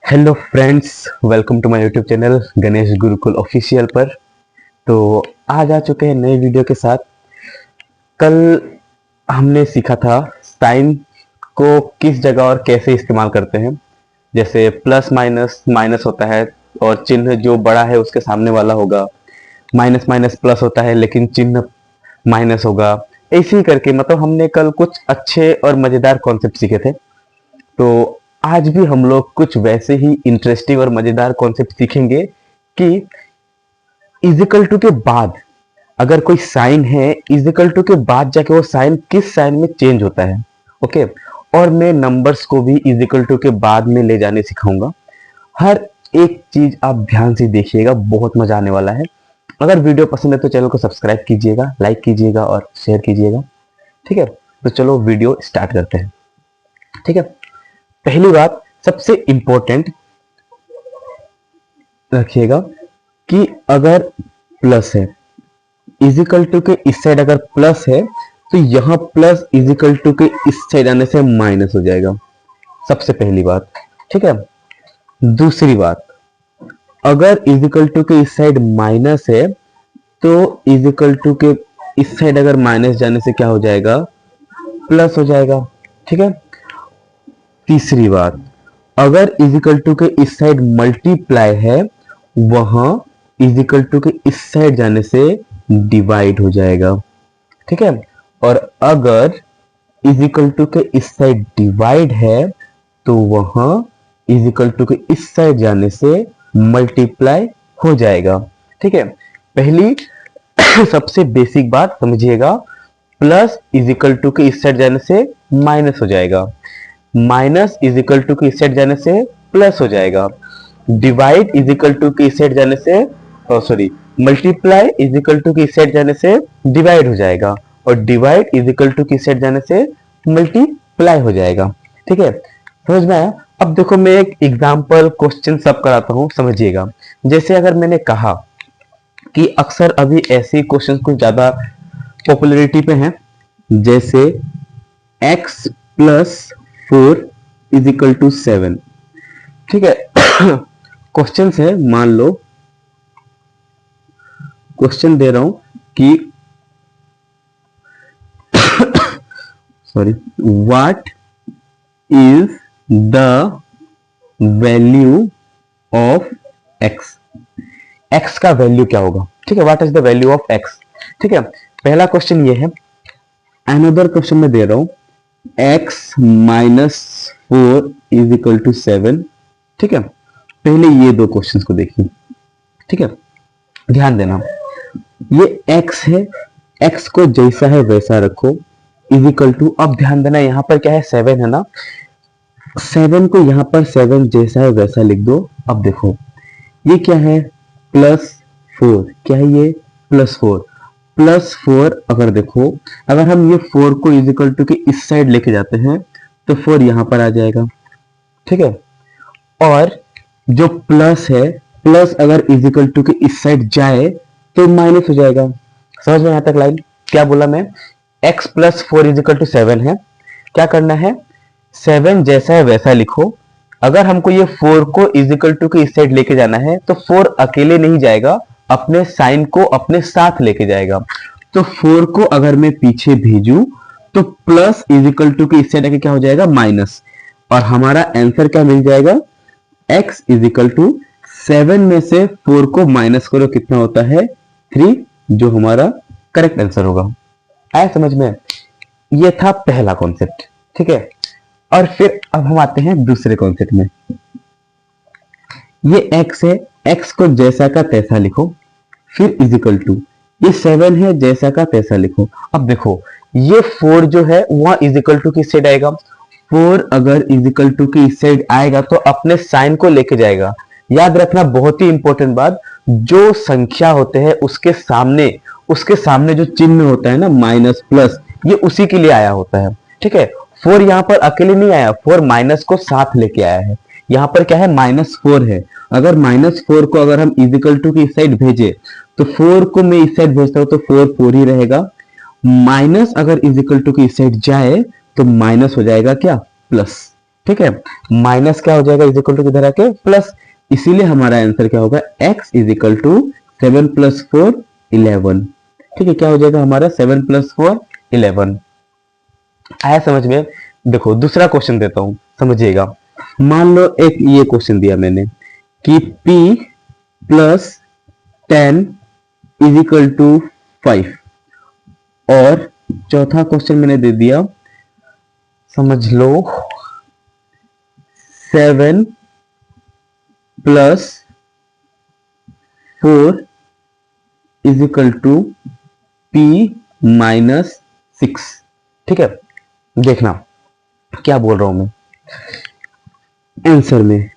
Hello friends, welcome to my YouTube channel Ganesh Gurukul official पर। तो आज आ चुके हैं नए वीडियो के साथ। कल हमने सीखा था साइन को किस जगह और कैसे इस्तेमाल करते हैं। जैसे प्लस माइनस माइनस होता है और चिन्ह जो बड़ा है उसके सामने वाला होगा। माइनस माइनस प्लस होता है लेकिन चिन्ह माइनस होगा। ऐसे ही करके मतलब हमने कल कुछ अच्छे और मजेदार कॉन्सेप्ट सीखे थे। तो आज भी हम लोग कुछ वैसे ही इंटरेस्टिंग और मजेदार कॉन्सेप्ट सीखेंगे कि इजिकल टू के बाद अगर कोई साइन है, इजिकल टू के बाद जाके वो साइन किस साइन में चेंज होता है। ओके। और मैं नंबर्स को भी इजिकल टू के बाद में ले जाने सिखाऊंगा। हर एक चीज आप ध्यान से देखिएगा, बहुत मजा आने वाला है। अगर वीडियो पसंद है तो चैनल को सब्सक्राइब कीजिएगा, लाइक कीजिएगा और शेयर कीजिएगा। ठीक है, तो चलो वीडियो स्टार्ट करते हैं। ठीक है, पहली बात सबसे इंपॉर्टेंट रखिएगा कि अगर प्लस है, इजिकल टू के इस साइड अगर प्लस है तो यहां प्लस इजिकल टू के इस साइड आने से माइनस हो जाएगा। सबसे पहली बात। ठीक है, दूसरी बात, अगर इजिकल टू के इस साइड माइनस है तो इजिकल टू के इस साइड अगर माइनस जाने से क्या हो जाएगा, प्लस हो जाएगा। ठीक है, तीसरी बात, अगर इजिकल टू के इस साइड मल्टीप्लाई है, वहां इजिकल टू के इस साइड जाने से डिवाइड हो जाएगा। ठीक है, और अगर इजिकल टू के इस साइड डिवाइड है तो वहां इजिकल टू के इस साइड जाने से मल्टीप्लाई हो जाएगा। ठीक है, पहली सबसे बेसिक बात समझिएगा, प्लस इजिकल टू के इस साइड जाने से माइनस हो जाएगा, माइनस इजिकल टू के इस साइड जाने से प्लस हो जाएगा, डिवाइड इजिकल टू के इस साइड जाने से सॉरी मल्टीप्लाई इजिकल टू के इस साइड जाने से डिवाइड हो जाएगा, और डिवाइड इजिकल टू के इस साइड जाने से मल्टीप्लाई हो जाएगा। ठीक है, समझ में आया। अब देखो मैं एक एग्जांपल क्वेश्चन सब कराता हूं, समझिएगा। जैसे अगर मैंने कहा कि अक्सर अभी ऐसे क्वेश्चन कुछ ज्यादा पॉपुलरिटी पे हैं, जैसे x plus 4 is equal to 7। ठीक है, क्वेश्चन है, मान लो क्वेश्चन दे रहा हूं कि sorry, what is the value of x। x का वैल्यू क्या होगा। ठीक है, what is the value of x। ठीक है, पहला क्वेश्चन ये है। अनदर क्वेश्चन में दे रहा हूं x minus 4 is equal to 7। ठीक है, पहले ये दो क्वेश्चंस को देखिए। ठीक है, ध्यान देना, ये x है, x को जैसा है वैसा रखो, इज इक्वल टू, अब ध्यान देना यहां पर क्या है, 7 है ना, 7 को यहां पर 7 जैसा है वैसा लिख दो। अब देखो ये क्या है, प्लस 4, क्या है ये, प्लस 4। प्लस 4 अगर देखो, अगर हम ये 4 को इज इक्वल टू के इस साइड लेके जाते हैं तो 4 यहां पर आ जाएगा। ठीक है, और जो प्लस है, प्लस अगर इजिकल टू के इस साइड जाए तो माइनस हो जाएगा। समझ में यहां तक लाइन। क्या बोला मैं, x प्लस 4 इजिकल टू 7 है। क्या करना है, 7 जैसा है वैसा लिखो। अगर हमको ये 4 को इजिकल टू के इस साइड लेके जाना है तो 4 अकेले नहीं जाएगा, अपने साइन को अपने साथ लेके जाएगा। तो 4 को अगर मैं पीछे भेजूं तो प्लस इजिकल टू के इस साइड आके क्या हो जाएगा, माइनस, और हमारा आंसर क्या मिल जाएगा, x इज इक्वल टू 7 में से 4 को माइनस करो, कितना होता है, 3, जो हमारा करेक्ट आंसर होगा। आया समझ में। ये था पहला कॉन्सेप्ट। ठीक है, और फिर अब हम आते हैं दूसरे कॉन्सेप्ट में। ये x है, x को जैसा का तैसा लिखो, फिर इज इक्वल टू, ये 7 है, जैसा का तैसा लिखो। अब देखो ये 4 जो है वहां इज इक्वल टू किस साइड आएगा, 4 अगर इजिकल टू की इस साइड आएगा तो अपने साइन को लेके जाएगा। याद रखना बहुत ही इंपॉर्टेंट बात, जो संख्या होते हैं उसके सामने जो चिन्ह होता है ना, माइनस प्लस, ये उसी के लिए आया होता है। ठीक है, 4 यहां पर अकेले नहीं आया, 4 माइनस को साथ लेके आया है। यहां पर क्या है, -4 है। अगर -4 को अगर हम इजिकल टू की इस साइड भेजे तो 4 को मैं इस साइड भेजता हूं तो 4 ही रहेगा। माइनस अगर इजिकल टू की इस साइड जाए तो माइनस हो जाएगा क्या, प्लस। ठीक है, माइनस क्या हो जाएगा इज इक्वल टू किधर आके प्लस, इसीलिए हमारा आंसर क्या होगा x इज इक्वल टू 7 + 4 11। ठीक है, क्या हो जाएगा हमारा 7 + 4 11। आया समझ में? देखो दूसरा क्वेश्चन देता हूं, समझिएगा। मान लो एक ये क्वेश्चन दिया मैंने कि p + 10 इज इक्वल टू 5, और चौथा क्वेश्चन मैंने दे दिया, समझ लो 7 + 4 इज इक्वल टू p - 6। ठीक है, देखना क्या बोल रहा हूं मैं। आंसर में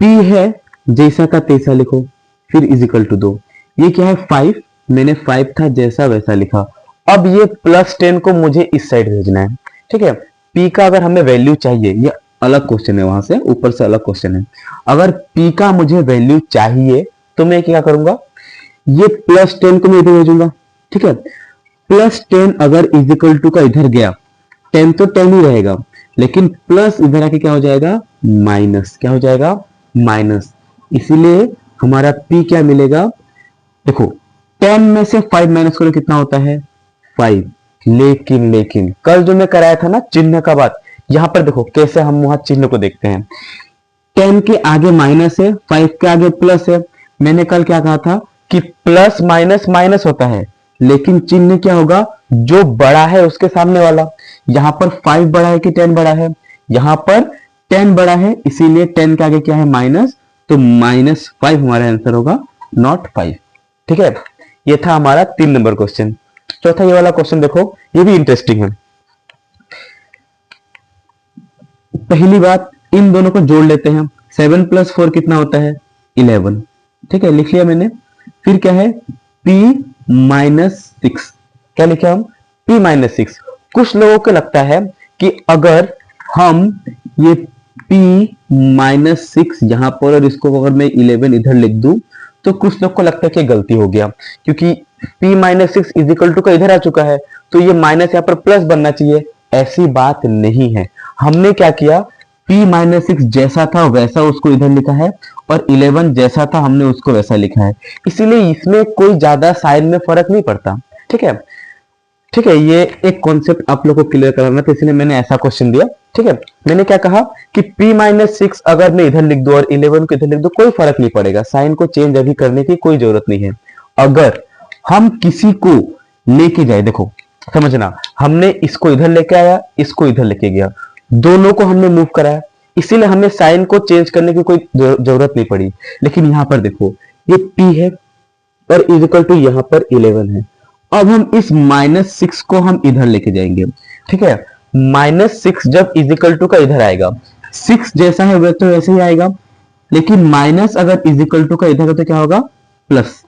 p है जैसा का तैसा लिखो, फिर इज इक्वल टू 2। ये क्या है 5, मैंने 5 था जैसा वैसा लिखा। अब ये +10 को मुझे इस साइड भेजना है। ठीक है, p का अगर हमें वैल्यू चाहिए, ये अलग क्वेश्चन है, वहां से ऊपर से अलग क्वेश्चन है। अगर p का मुझे वैल्यू चाहिए तो मैं क्या करूंगा, ये +10 को मैं इधर भेजूंगा। ठीक है, +10 अगर इज इक्वल टू का इधर गया, 10 तो 10 ही रहेगा, लेकिन प्लस इधर आके क्या हो जाएगा माइनस, क्या हो जाएगा माइनस। इसीलिए हमारा p क्या मिलेगा, देखो 10 में से 5 माइनस करो कितना होता है 5। लेकिन कल जो मैं कराया था ना चिन्ह का बात, यहां पर देखो कैसे हम वहां चिन्ह को देखते हैं। 10 के आगे माइनस है, 5 के आगे प्लस है। मैंने कल क्या कहा था कि प्लस माइनस माइनस होता है, लेकिन चिन्ह क्या होगा, जो बड़ा है उसके सामने वाला। यहां पर 5 बड़ा है कि 10 बड़ा है, यहां पर 10 बड़ा है, इसीलिए 10 के आगे क्या है माइनस, तो -5 हमारा आंसर होगा, नॉट 5। ठीक है, ये था हमारा 3 नंबर क्वेश्चन। चौथा ये वाला क्वेश्चन देखो, ये भी इंटरेस्टिंग है। पहली बात, इन दोनों को जोड़ लेते हैं। 7 + 4 कितना होता है 11। ठीक है, लिख लिया मैंने। फिर क्या है p - 6, क्या लिखा हम p - 6। कुछ लोगों को लगता है कि अगर हम ये p - 6 यहां पर और इसको अगर मैं 11 इधर लिख दूं, तो कुछ लोग को लगता है कि गलती हो गया, क्योंकि p - 6 इज इक्वल टू का इधर आ चुका है, तो ये माइनस यहाँ पर प्लस बनना चाहिए। ऐसी बात नहीं है। हमने क्या किया, p - 6 जैसा था वैसा उसको इधर लिखा है, और 11 जैसा था हमने उसको वैसा लिखा है। इसीलिए इसमें कोई ज्यादा साइन में फर्क नहीं पड़ता। ठीक है, ठीक है, ये एक कॉन्सेप्ट आप लोगों को क्लियर कराना था, इसलिए मैंने ऐसा क्वेश्चन दिया। ठीक है, मैंने क्या कहा कि p - 6 अगर मैं इधर लिख दूं और 11 को इधर लिख दूं, कोई फर्क नहीं पड़ेगा, साइन को चेंज अभी करने की कोई जरूरत नहीं है। अगर हम किसी को लेके जाए, देखो समझना, हमने इसको इधर लेके आया, इसको इधर लेके गया, दोनों को हमने मूव कराया, इसीलिए हमें साइन को चेंज करने की कोई जरूरत नहीं पड़ी। लेकिन यहां पर देखो ये p है और इज इक्वल टू यहां पर 11 है। अब हम इस -6 को हम इधर लेके जाएंगे। ठीक है, -6 जब इज इक्वल टू का इधर आएगा, 6 जैसा है वह तो वैसे ही आएगा, लेकिन माइनस अगर इज इक्वल टू का इधर तो क्या होगा प्लस।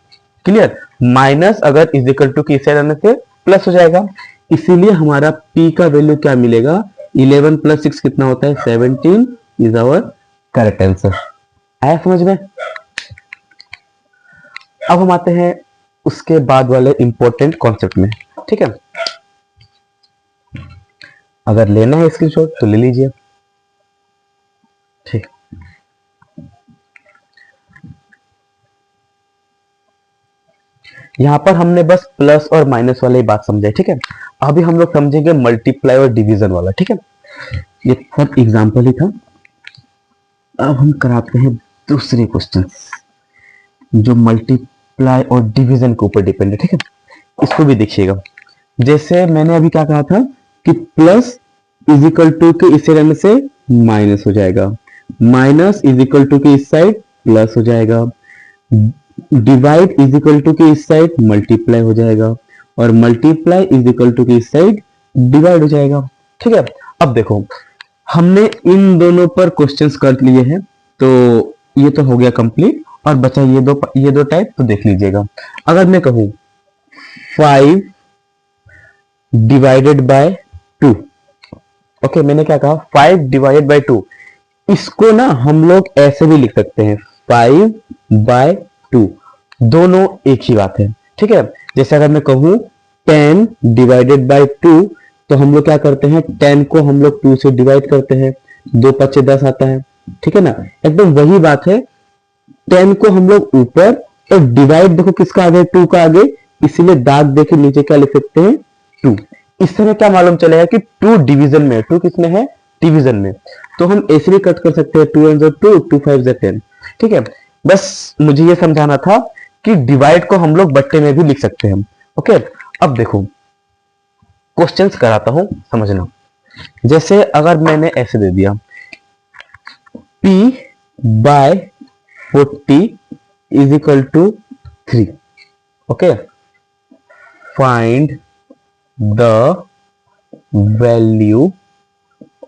क्लियर, माइनस अगर इज इक्वल टू की इस साइड आने से प्लस हो जाएगा। इसीलिए हमारा p का वैल्यू क्या मिलेगा, 11 + 6 कितना होता है 17 इज आवर करेक्ट आंसर। आया समझ में? अब हम आते हैं उसके बाद वाले इंपॉर्टेंट कॉन्सेप्ट में। ठीक है, अगर लेना है स्क्रीनशॉट तो ले लीजिए। ठीक, यहां पर हमने बस प्लस और माइनस वाली बात समझे। ठीक है, अभी हम लोग समझेंगे मल्टीप्लाई और डिवीजन वाला। ठीक है, ये सब एग्जांपल ही था। अब हम कराते हैं दूसरे क्वेश्चन जो मल्टीप्लाई और डिवीजन के ऊपर डिपेंड है। ठीक है, इसको भी देखिएगा। जैसे मैंने अभी क्या कहा था कि प्लस इज इक्वल टू के इस साइड से माइनस हो जाएगा, माइनस इज इक्वल टू के इस साइड प्लस हो जाएगा, डिवाइड इज इक्वल टू के इस साइड मल्टीप्लाई हो जाएगा, और मल्टीप्लाई इज इक्वल टू के इस साइड डिवाइड हो जाएगा। ठीक है, अब देखो हमने इन दोनों पर क्वेश्चंस कर लिए हैं, तो ये तो हो गया कंप्लीट, और बचा ये दो टाइप, तो देख लीजिएगा। अगर मैं कहूं 5 डिवाइडेड बाय 2, ओके, मैंने क्या कहा 5 डिवाइडेड बाय 2, इसको ना हम लोग ऐसे भी लिख सकते हैं 5/2, दोनों एक ही बात है। ठीक है, जैसे अगर मैं कहूं 10 डिवाइडेड बाय 2, तो हम लोग क्या करते हैं 10 को हम लोग 2 से डिवाइड करते हैं, 2 5 10 आता है, ठीक है ना। एकदम वही बात है, 10 को हम लोग ऊपर और डिवाइड देखो किसका आगे, 2 का आगे, इसीलिए दाग देके नीचे क्या लिख सकते हैं 2। इस तरह क्या मालूम चलेगा कि 2 डिवीजन में, 2 किसमें है डिवीजन में, तो हम ऐसे भी कट कर सकते हैं 2 1 2 2 5 10, ठीक है। बस मुझे ये समझाना था कि डिवाइड को हम लोग बट्टे में भी लिख सकते हैं। ओके, अब देखो क्वेश्चंस कराता हूं, समझना। जैसे अगर मैंने ऐसे दे दिया p by 40 is equal to 3, okay, find the value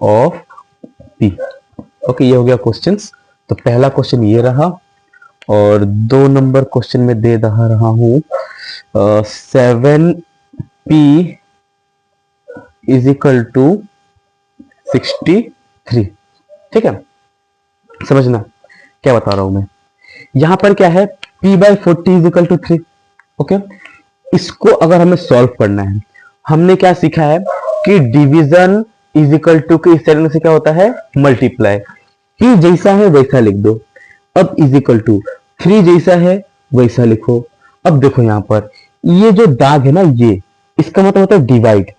of p। Okay, ये हो गया क्वेश्चंस। तो पहला क्वेश्चन ये रहा, और 2 नंबर क्वेश्चन में दे रहा हूं 7p इज इक्वल टू 63, ठीक है। समझना क्या बता रहा हूं मैं, यहां पर क्या है p by 40 is equal to 3, okay. इसको अगर हमें सॉल्व करना है, हमने क्या सीखा है कि डिवीजन इज इक्वल टू के इस तरह से क्या होता है मल्टीप्लाई, p जैसा है वैसा लिख दो। अब इज इक्वल टू 3 जैसा है वैसा लिखो। अब देखो यहां पर ये जो दाग है ना, ये इसका मतलब होता है डिवाइड,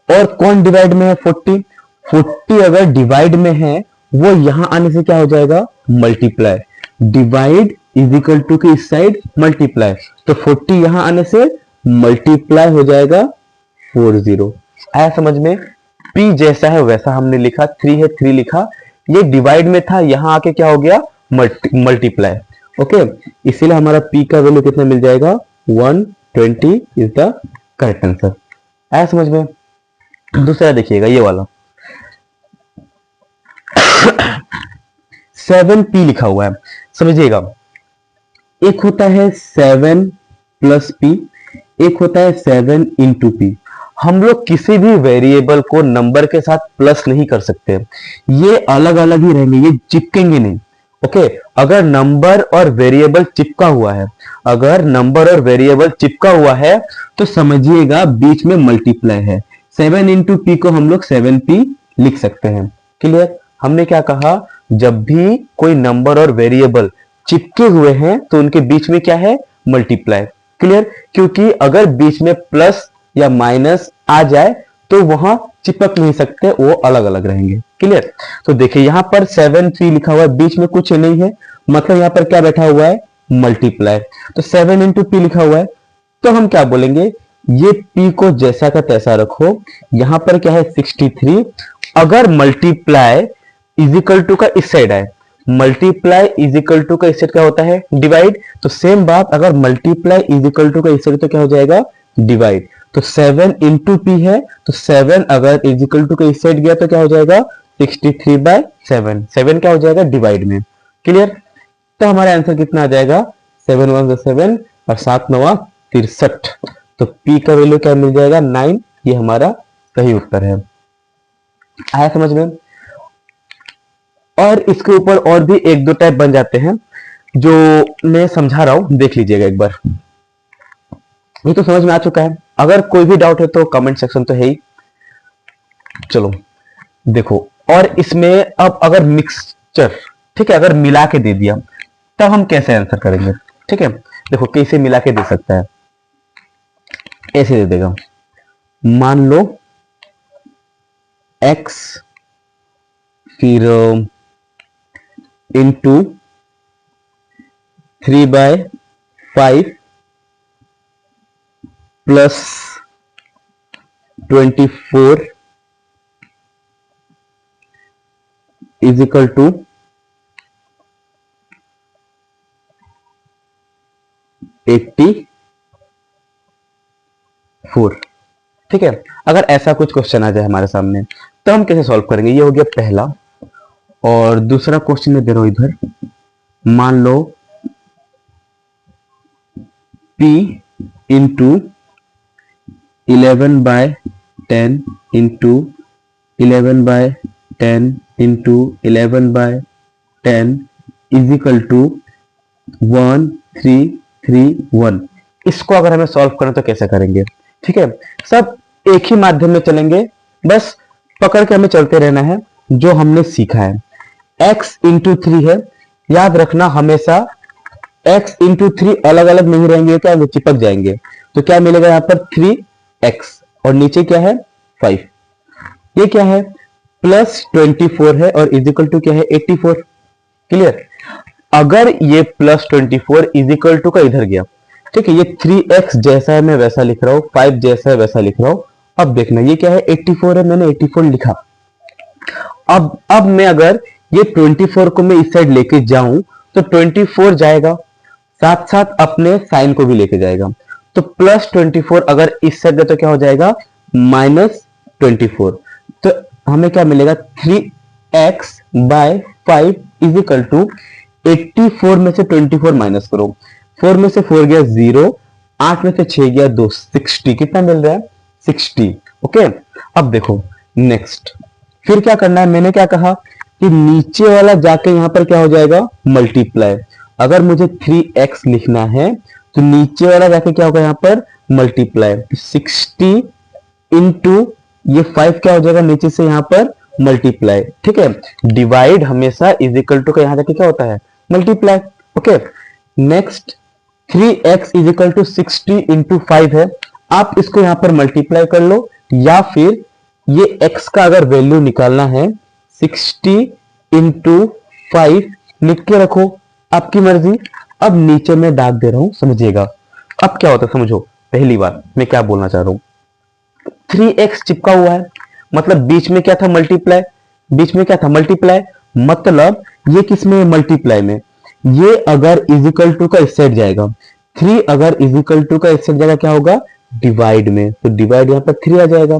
और कौन डिवाइड में है 40, 40 अगर डिवाइड में है वो यहां आने से क्या हो जाएगा multiply, divide is equal to के इस साइड मल्टीप्लाई, तो 40 यहां आने से मल्टीप्लाई हो जाएगा 40। आया समझ में, p जैसा है वैसा हमने लिखा, 3 है 3 लिखा, ये डिवाइड में था यहां आके क्या हो गया मल्टीप्लाई, ओके। इसीलिए हमारा p का वैल्यू कितना मिल जाएगा 120 इज द करेक्ट आंसर। आया समझ में। दूसरा देखिएगा ये वाला 7p लिखा हुआ है, समझिएगा। एक होता है 7 प्लस p, एक होता है 7 इंटू p। हम लोग किसी भी वेरिएबल को नंबर के साथ प्लस नहीं कर सकते, ये अलग अलग ही रहेंगे, ये चिपकेंगे नहीं, ओके। अगर नंबर और वेरिएबल चिपका हुआ है, अगर नंबर और वेरिएबल चिपका हुआ है तो समझिएगा बीच में मल्टीप्लाई है। 7 इंटू पी को हम लोग 7p लिख सकते हैं, क्लियर। हमने क्या कहा, जब भी कोई नंबर और वेरिएबल चिपके हुए हैं तो उनके बीच में क्या है मल्टीप्लाई, क्लियर। क्योंकि अगर बीच में प्लस या माइनस आ जाए तो वहां चिपक नहीं सकते, वो अलग अलग रहेंगे, क्लियर। तो देखिए यहां पर 7p लिखा हुआ है, बीच में कुछ नहीं है, मतलब यहां पर क्या बैठा हुआ है मल्टीप्लाई। तो 7 इंटू पी लिखा हुआ है, तो हम क्या बोलेंगे, ये p को जैसा का तैसा रखो। यहां पर क्या है 63, अगर मल्टीप्लाई इज इक्वल टू का इस साइड आए, मल्टीप्लाई इज इक्वल टू का इस साइड क्या होता है डिवाइड, तो सेम बात, अगर मल्टीप्लाई इज इक्वल टू का इस साइड तो क्या हो जाएगा डिवाइड। तो 7 इंटू पी है, तो 7 अगर इज इक्वल टू का इस साइड गया तो क्या हो जाएगा 63 बाय 7, 7 क्या हो जाएगा डिवाइड में, क्लियर। तो हमारा आंसर कितना आ जाएगा 7 1 7 और 7 9 63, तो p का वैल्यू क्या मिल जाएगा 9, ये हमारा सही उत्तर है। आया समझ में। और इसके ऊपर और भी एक दो टाइप बन जाते हैं जो मैं समझा रहा हूं, देख लीजिएगा एक बार। ये तो समझ में आ चुका है, अगर कोई भी डाउट है तो कमेंट सेक्शन तो है ही। चलो देखो, और इसमें अब अगर मिक्सचर, ठीक है, अगर मिला के दे दिया तब हम कैसे आंसर करेंगे, ठीक है। देखो कैसे मिला के दे सकता है, ऐसे दे देगा, मान लो x फिर into 3/5 plus 24 is equal to 84, ठीक है। अगर ऐसा कुछ क्वेश्चन आ जाए हमारे सामने तो हम कैसे सॉल्व करेंगे, ये हो गया पहला। और दूसरा क्वेश्चन में दे रहा हूं इधर, मान लो p into 11/10 into 11/10 into 11/10 is equal to 1331। इसको अगर हमें सॉल्व करना तो कैसे करेंगे, ठीक है। सब एक ही माध्यम में चलेंगे, बस पकड़ के हमें चलते रहना है। जो हमने सीखा है, x इंटू 3 है। याद रखना हमेशा x इंटू 3 अलग अलग नहीं रहेंगे, क्या वो चिपक जाएंगे। तो क्या मिलेगा यहाँ पर 3x और नीचे क्या है 5। ये क्या है प्लस 24 है और इजिकल टू क्या है 84। क्लियर। अगर ये प्लस 24 इजिकल टू का इधर गया, ठीक है, ये 3x जैसा है मैं वैसा लिख रहा हूं, 5 जैसा है वैसा लिख रहा हूं। अब देखना ये क्या है 84 है, मैंने 84 लिखा। अब मैं अगर ये 24 को मैं इस साइड लेके जाऊं तो 24 जाएगा, साथ साथ अपने साइन को भी लेके जाएगा। तो प्लस 24 अगर इस साइड गया तो क्या हो जाएगा माइनस 24। तो हमें क्या मिलेगा 3x bye 5 is equal to 84 में से 24 माइनस करो, 4 में से 4 गया 0, 8 में से 6 गया 2, 60। कितना मिल रहा है 60। ओके। अब देखो नेक्स्ट फिर क्या करना है, मैंने क्या कहा कि नीचे वाला जाके यहां पर क्या हो जाएगा मल्टीप्लाई। अगर मुझे 3x लिखना है तो नीचे वाला जाके क्या होगा यहां पर मल्टीप्लाई। 60 इंटू ये 5 क्या हो जाएगा नीचे से यहां पर मल्टीप्लाई। ठीक है, डिवाइड हमेशा इज इक्वल टू का यहां जाके क्या होता है multiply. Okay. Next 3x is equal to 60 into 5 है, आप इसको यहां पर मल्टीप्लाई कर लो, या फिर ये x का अगर वैल्यू निकालना है 60 इंटू 5 लिख के रखो, आपकी मर्जी। अब नीचे मैं डाक दे रहा हूं, समझिएगा अब क्या होता है समझो। पहली बार मैं क्या बोलना चाह रहा हूं, 3x चिपका हुआ है मतलब बीच में क्या था मल्टीप्लाई, बीच में क्या था मल्टीप्लाई, मतलब ये किस में मल्टीप्लाई में। ये अगर इजिकल टू का इस साइड जाएगा, 3 अगर इजिकल टू का इस साइड जाएगा क्या होगा डिवाइड में, तो डिवाइड यहां पर 3 आ जाएगा।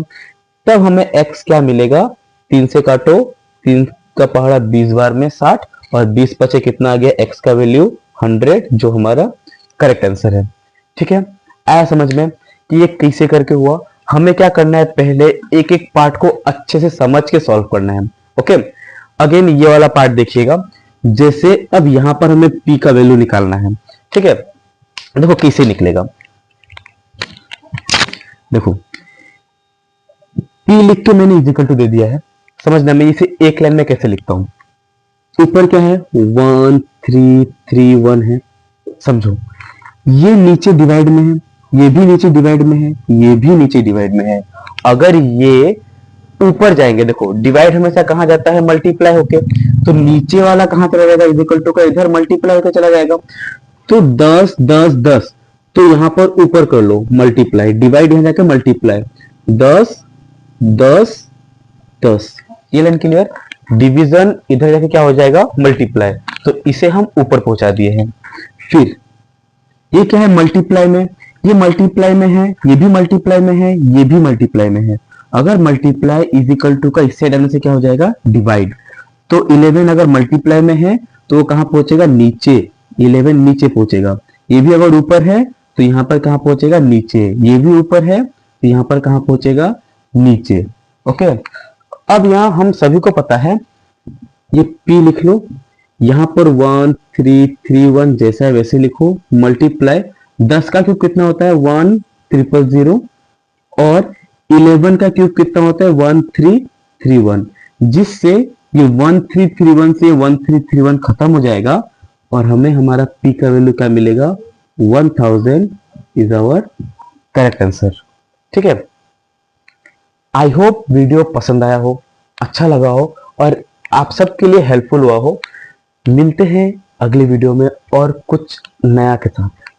तब हमें x क्या मिलेगा, 3 से काटो, 3 का पहाड़ा 20 बार में 60 और 20 बचे कितना आ गया x का वैल्यू 100, जो हमारा करेक्ट आंसर है। ठीक है, आया समझ में कि ये कैसे करके हुआ। हमें क्या करना है पहले एक एक पार्ट को अच्छे से समझ के सॉल्व करना है। ओके। अगेन ये वाला पार्ट देखिएगा, जैसे अब यहां पर हमें p का वैल्यू निकालना है। ठीक है, देखो कैसे निकलेगा, देखो p लिख के मैंने इजिकल टू दे दिया है, समझना मैं इसे एक लाइन में कैसे लिखता हूं। ऊपर क्या है 1 3 3 1 है, समझो ये नीचे डिवाइड में है, ये भी नीचे डिवाइड में है, ये भी नीचे डिवाइड में है। अगर ये ऊपर जाएंगे, देखो डिवाइड हमेशा कहां जाता है मल्टीप्लाई होके, तो नीचे वाला कहां चला जाएगा इजिकल टू का इधर मल्टीप्लाई होकर चला जाएगा। तो 10 10 10, तो यहां पर ऊपर कर लो मल्टीप्लाई, डिवाइड यहां जाके मल्टीप्लाई, 10 10 10, ये लाइन क्लियर। डिवीजन इधर जाके क्या हो जाएगा मल्टीप्लाई, तो इसे हम ऊपर पहुंचा दिए हैं। फिर ये क्या है मल्टीप्लाई में, ये मल्टीप्लाई में है, ये भी मल्टीप्लाई में है, ये भी मल्टीप्लाई में है। अगर मल्टीप्लाई इज इक्वल टू का इससे डालने से क्या हो जाएगा डिवाइड, तो 11 अगर मल्टीप्लाई में है तो वो कहां पहुंचेगा नीचे, 11 नीचे पहुंचेगा। ये भी अगर ऊपर है तो यहां पर कहां पहुंचेगा नीचे, ये भी ऊपर है तो यहां पर कहां पहुंचेगा नीचे। ओके। अब यहां हम सभी को पता है, ये p लिख लो, यहां पर 1 3 3 1 जैसा है वैसे लिखो, मल्टीप्लाई 10 का क्यूब कितना होता है 1 0 0 और 11 का क्यूब कितना होता है 1 3 3 1, जिससे ये 1 3 3 1 से 1 3 3 1 खत्म हो जाएगा और हमें हमारा p का वैल्यू क्या मिलेगा 1000 इज आवर करेक्ट आंसर। ठीक है, आई होप वीडियो पसंद आया हो, अच्छा लगा हो और आप सबके लिए हेल्पफुल हुआ हो। मिलते हैं अगली वीडियो में और कुछ नया के साथ।